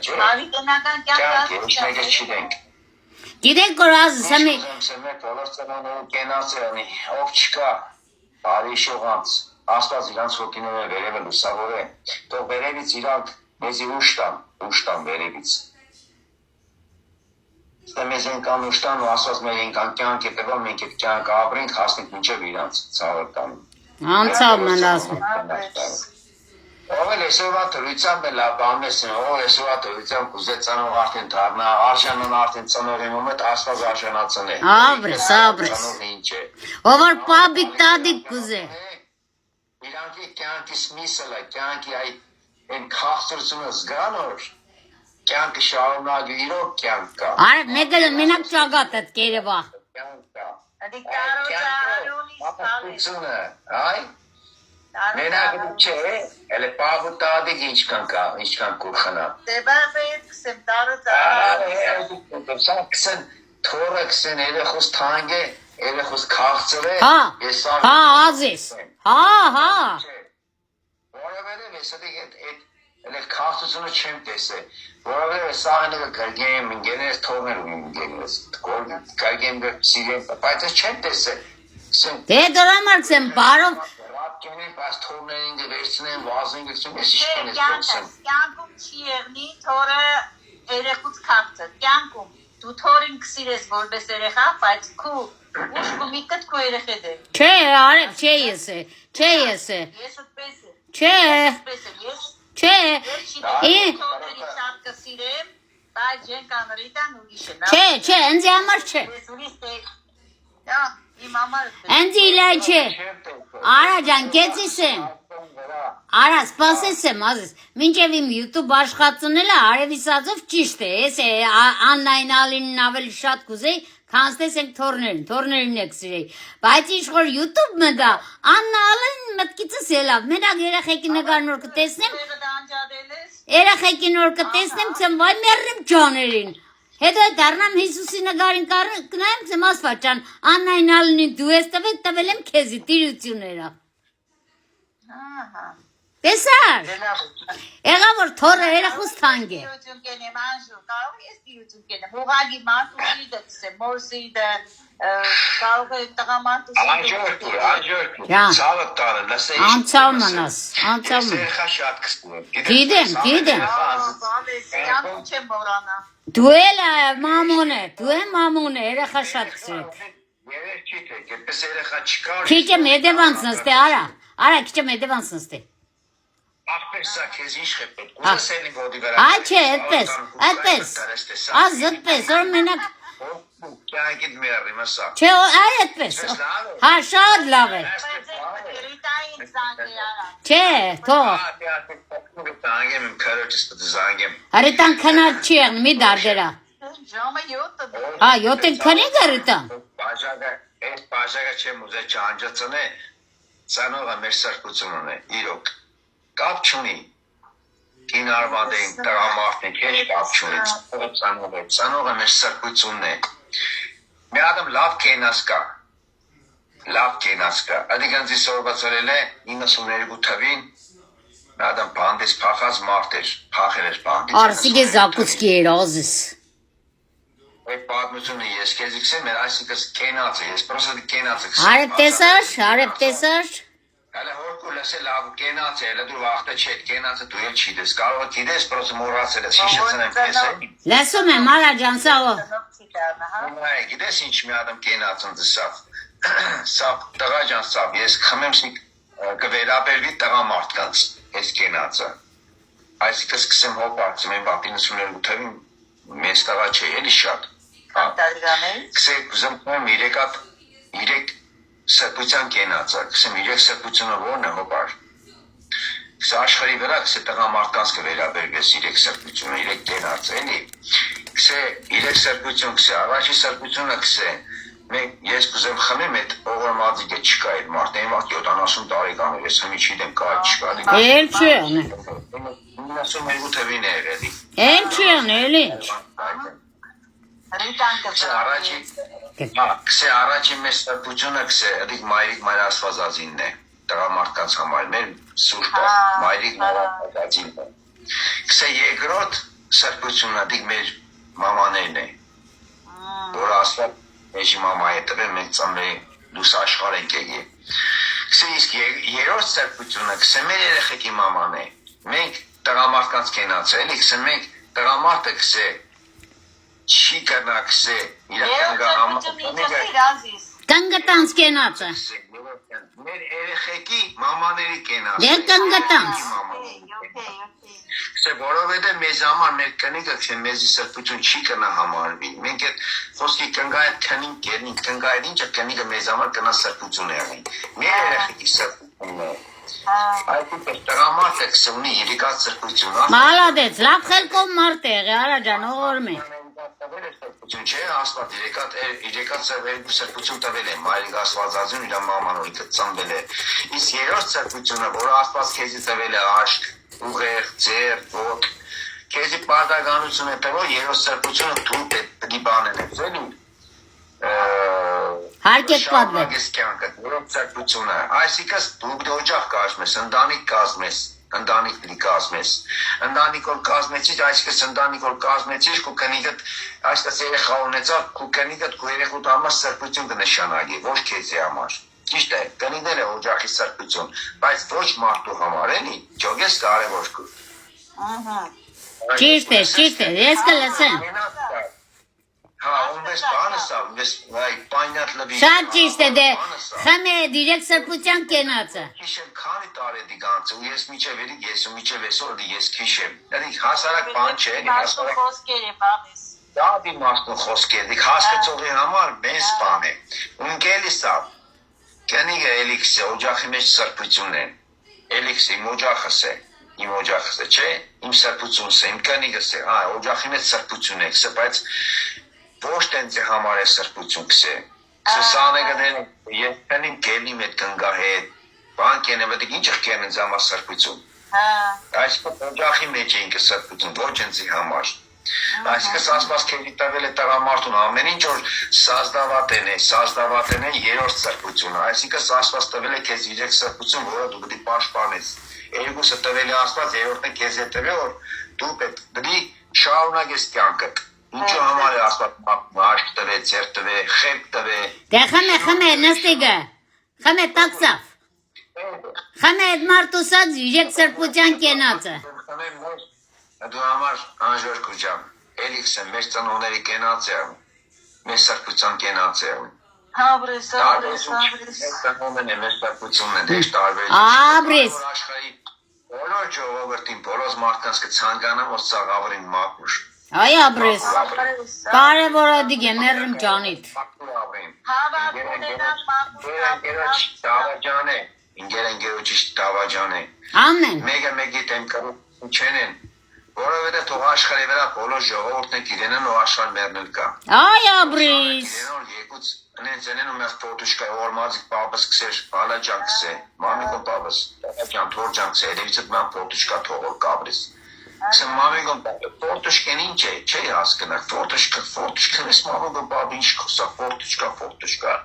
չէ։ Հավիտենական կյանքը Ինչնեգը չգիտենք։ Գիտեք որ ասես ամի Սեմե բոլոր ծնողները կենացրանի, ով չկա, բարի շողանց, Աստված իրանց հոգիները վերևը լուսավորե, թող վերևից իրանք մեզի ուշ տան վերևից։ Ստե մեզ ենքան ուշ տան ու Աստված մեր ենքան կյանք է տվել, մենք այդ կյանքը ապրենք, հասնենք մինչև իրանց ցավը տան։ անցավ մնաս Ով էլ այսօրվա դրությամբ է լավ բանեսին, ով այսօրվա դրությամբ կուզե ծանող արդեն դառնա, արժանան արդեն ծանող եմ ում Աստված արժանացն է։ Աբրես ով որ պաբիկ տադիկ կուզե Իրանքի կյանքի սմիսլը, կյանքի այն քաղցրությունը զգան որ կյանքը շարունակի իրոք կյանք կա։ Արև մեկը մենակ ճագատ այդ կերևա Կյանք կա։ Ադիկարոզարոնի Այ Մենակ չէ, էլ պահու տադիկ ինչքան կա, ինչքան կուրխնա։ Դեբարբետ կսեմ տարոզարոնի Սա կսեն թորը կսեն երեխուս թանգ է, երեխուս քաղցր է։ Հա ազես Որովհետև ես այդ քաղցությունը չեմ տեսել, որովհետև սա այնը գրգեմ ինգեներս թողներ ու ինգեներս, գրգեմ սիրեմ, բայց ես չեմ տեսել։ Դե դրամարքս եմ բարով Կենին պաս թորներին գվերցնեն, վազին գվերցնեն, ես Չէ, իշկեն ես պոքսեն։ կյանքում չի եղնի թորը երեխուց քաղցը, կյանքում դու թորին կսիրես որպես երեխա, բայց քու ուշկու մի կտ քու երեխե դե։ Չէ, արև, չէ ես է Ես ուտպես է։ Չէ, չէ Թորերի շատ կսիրեմ, բայց ջեն կանրիտան ուրիշ է։ Չէ, ընձի համար չէ Ես ուրիշ դե, իմ համար Ընձի իլայ չէ Արա ջան, կեցիս եմ Արա, սպասես եմ, ազես Մինչև իմ յութուբ աշխատությունել է, արևիսածով ճիշտ է Ես է, աննայն ալինին ավելի շատ կուզեի Քանստես ենք թորներին եք սիրեի Բայց ինչ որ յութուբ մտա, աննա ալին մտքիցս ելավ Մենակ երեխեքի նգար նոր կտեսնեմ Երեխեքի նոր կտեսնեմ, ծեմ վայ մերրիմ ճաներին Հետո դառնամ Հիսուսի նգարին կնայեմ ծեմ ասված ճան Աննայն ալինին դու ես տվել եմ քեզի տիրությունները Տեսար Եղա որ թորը երեխուս թանկ է Կարող ես տիրություն կենեմ, ուղագի մարդու սիրդը կսեմ, մոր սիրդը, կարող է տղամարդու Անջորդ, ցավը տանը, լսե Անցավ մնաս երեխա շատ կսպում Գիտեմ Կյանքում չեմ մորանա Դու էլ մամոն է, երեխա շատ կսրեք Երեխ չի թե, կետպես երեխա չկար Քիչ եմ հետևանց նստե, արա քիչ եմ հետևանց նստե Ախպեր սա քեզ ինչ է պետք, ուզես էլի ոտի վրա Այ չէ, այդպես Ազ այդպես, որ մենակ Կյանքիդ մերրի մսա Չէ, այ այդպես Հա, շատ լավ է Ռիտային զանգ է արա Չէ, թող Զանգեմ իմ քարոջս պտը զանգեմ Հրիտան քնած չի եղն, մի դարդերա Ժամը 7-ը Հա, 7-ին քնիկ հրիտան Այդ բաժագը չեմ ուզե չանջացն է Ծանողը մեր սրկությունն է, իրոք Կապ չունի Կինարվանդ ենք, տղամարդ ենք, հեչ կապ չունի Ծանողը մեր սրկությունն է Մի ադմ լավ կենաս կա Ադիգանձի սորբացարել է 92 թվին Մի ադմ բանդես պախած մարդ էր, փախել էր բանդից Արսիգե զակուցքի էր ազես Այդ պատմությունը ես քեզ իքսեմ, մեր այսինքս կենացը, ես պրոսը կենացը քսեմ Արև տեսար Հələ հորկու լսե լավ կենացը, հələ դու վաղտը չէ կենացը դու էլ չի դես, կարող գիտես պրոսը մորացել ես, հիշեցն եմ քեզ Լսում եմ, արա ջան, սաղո Գիտես ինչ մի ադմ կենացն դսավ Սավ, տղա ջան սավ, ես խմեմ կվերաբերվի տղա մարդկանց, ես կենացը Այսինքս կսեմ հոպարցում եմ բապի 92 թվին մեզ տղա չէ, էլի շատ Կսեք զմպում իրեք սրպության կենացը, կսեմ իրեք սրպությունը որն է հոպար Կսե աշխարի վրա կսե տղա մարդկանց կվերաբերվես իրեք սրպությունը, իրեք կենացը, էլի Կսե իրեք սրպություն կսե, առաջի սրպությունը կսե Ես կուզեմ խմեմ այդ օղրմածիկը չկա այդ մարդ, այն մարդ 70 տարեկան էր, ես հմի չիդեմ կա չկա Էլ չի եղնե 92 թվին է եղելի Էլ չի եղնե, էլ ինչ Կսե առաջի մեզ սրպությունը կսե, ըդիկ մայրիկ մայր ասվածազինն է, տղամարդկանց համար, մեր սուրպը, մայրիկ մայր ասվածազինն է Կսե երկրոտ սրբությունը դիք մեր մամաներն է, որ ասված մեջի մամա է տվել, մենք ծնվել լույս աշխարհ ենք եկել։ Իսկ երրորդ սրբությունը կսե մեր երեխեքի մաման է, մենք տղամարդկանց կենացել, կսե մենք տղամարդը կսե չի կնա կսե Կնգտանց կենացը։ մեր երեխեքի մամաների կենացել։ Դե կնգտանց։ Կսե որովհետև մեզ համար մեր կնիկը կսե մեզի սրբություն չի կնա համարվի։ Մենք այդ խոսքի կնգայ քնին կերնին կնգայ ինչը կնիկը մեզ համար կնա սրբություն եղին։ Մեր երեխեքի սրբությունն է։ Այդ տղամարդը կսե ունի երիկած սրբություն։ Մալադեց, լավ խելքով մարդ եղի, Արա ջան, ողորմի։ Չէ, Աստված իրեկած սրբություն տվել է, Մայրիկ Աստվածածուն իր մամանորի ծնվել է։ Իսկ երրորդ սրբությունը, որը Աստված քեզի տվել է աշկ, ուղեղ, ձեռ, ոտք, քեզի պարտականություն է տվել, երրորդ սրբությունը դու պետք է բանենեցել Հարկեք պատվել։ Երրորդ սրբությունը, այսինքն դու օջախ կազմես, ընտանիք կազմես, ընտանիք լի կազմես, ընտանիք որ կազմեցիր, այսինքն ընտանիք որ կազմեցիր, քո կնիկդ այսպես երեխա ունեցավ, քո կնիկդ քո երեխուդ համար սրբություն կնշանակի, ոչ քեզի համար։ Ճիշտ է, կնիկները օջախի սրբություն, բայց ոչ մարդու համար էլի, ճոգես կարևոր կու։ Ճիշտ է, ես կլսեմ։ Հա, ունես բանսա, ունես պայնատ լվի։ Շատ ճիշտ է, դե խմե դիրեք սրբության կենացը։ Քիշեմ քանի տարի դիգանց, ու ես միջև էլի ես ու միջև այսօր ես քիշեմ։ Դրանք հասարակ բան չէ, հասարակ խոսքեր է բաղես։ Դա դի մարդու խոսքեր, դիք հասկացողի համար մեծ բան է։ Ունկելի սա։ Կենիգը էլիքսը օջախի մեջ սրբություն է։ Էլիքսը իմ օջախս է, իմ օջախս է, չէ, իմ սրբությունս է, իմ կենիգս է, հա, օջախի մեջ սրբություն է, բայց ոչ տենցի համար է սրբություն կսե։ Սսանը գդեն, ես տենիմ կելնիմ էտ կնգահետ, բան կենը, վետիք ինչ ըխկեն ընձ համար սրբություն։ Այսպես օջախի մեջ էինք սրբություն, ոչ ընձի համար։ Այսպես ասպաս կելի տվել է տղամարդուն, ամեն ինչ որ սազդավատեն է երորդ սրբությունը, այսինքս ասպաս տվել է կեզ իրեք սրբություն, որը դու գդի պաշպանես։ Երկուսը տվել է ասպաս, երորդն է կեզ է տվել, որ դու պետք շարունակ ես կյանքդ։ Ինչու համար է ասված մաշկ տվե, ձեր տվե, խեպ տվե։ Դե խմե, նստիգը, խմե տակսավ, խմե այդ մարդուսած իրեք սրբության կենացը։ Դու համար անժոր կուջամ, էլիքսը մեր ծնողների կենաց է, մեր սրբության կենաց է։ Հաբրես։ Մեր ծնողներն է, մեր սրբությունն է, դեշ տարվեր։ Աբրես։ Բոլոր ժողովրդին, բոլոր մարդկանց կցանկանամ, որ սաղավրին մակուշ։ Այ աբրես, կարևորը դիգ է մերրմ ճանիտ։ Ինգերենգերոչիշ տավաջան է։ Ամեն։ Մեկը մեկի տեմ կրում չեն են, որովհետև թող աշխարի վրա բոլոր ժողովուրդն իրենն ու աշխարհ մերնել կա։ Այ աբրես։ Իրենոն եկուց ընենցենեն ու մեզ պոտուշկա որմազիկ պապս կսեր, հալաջան կսե, մամիկոն պապս, տաղաջան, թորջան կսե, երևիցդ ման պոտուշկա թողոր կաբրիս։ Jsem mamigo fortušken inče, če jaskana, fortuška ves mamigo babi inškosa, fortuška.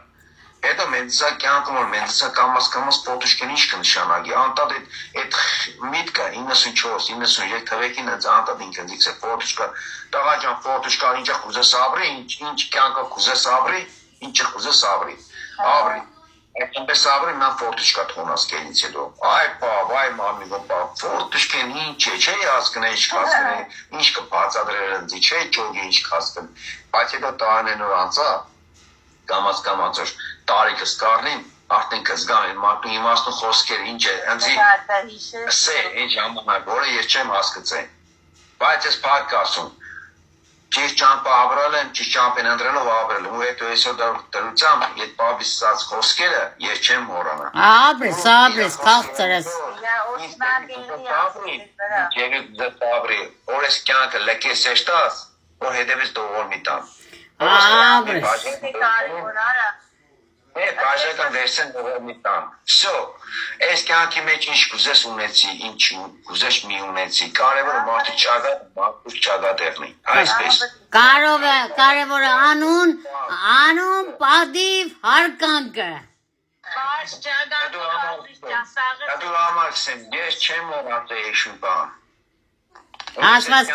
Eto mensa kyankumor, mensa kamas fortušken inškan şanagi. Antad et mitka, innasun ços, innasun yek tavekin az antad inkan dikse fortuška. Dağacan fortuška ince kuze sabri, ince kyanka kuze sabri, ince kuze sabri. Abri. Ekten be sabri mən fortuška tonas gelince do. Ay pa, vay mamigo pa, fortušken ince, če yaskana inşkaskana, inşka patsadırırınzi, če çoğu inşkaskana. Paçedo tağının oransa, Կամաց տարիքս կառնին, արդեն կզգամ են մարդու իմաստուն խոսքերը ինչ է, ընձի սե, ինչ համանակ, որը ես չեմ հասկացել, բայց ես պարկ ասում, ճիշտ ճամպա ապրել եմ, ճիշտ ճամպեն ընտրելով ապրել, ու հետո այսօր դրությամբ, ետ պաբիս սած խոսքերը, ես չեմ հորանա։ Աբրես, կաղցրես։ Ջերիք ձետ ապրի, օրես կյանքը լեկես էշտաս, որ հետևից դողոր մի տան։ Աբրես։ Բաժական վերսեն դողոր մի տան։ Սո, այս կյանքի մեջ ինչ կուզես ունեցի, ինչ կուզես մի ունեցի, կարևորը մարդու ճագատ եղնի, այսպես։ Կարևորը անուն, պատիվ, հարկանքը։ Դու համար կսեմ, ես չեմ որ ատե էշուն բան։ Ասված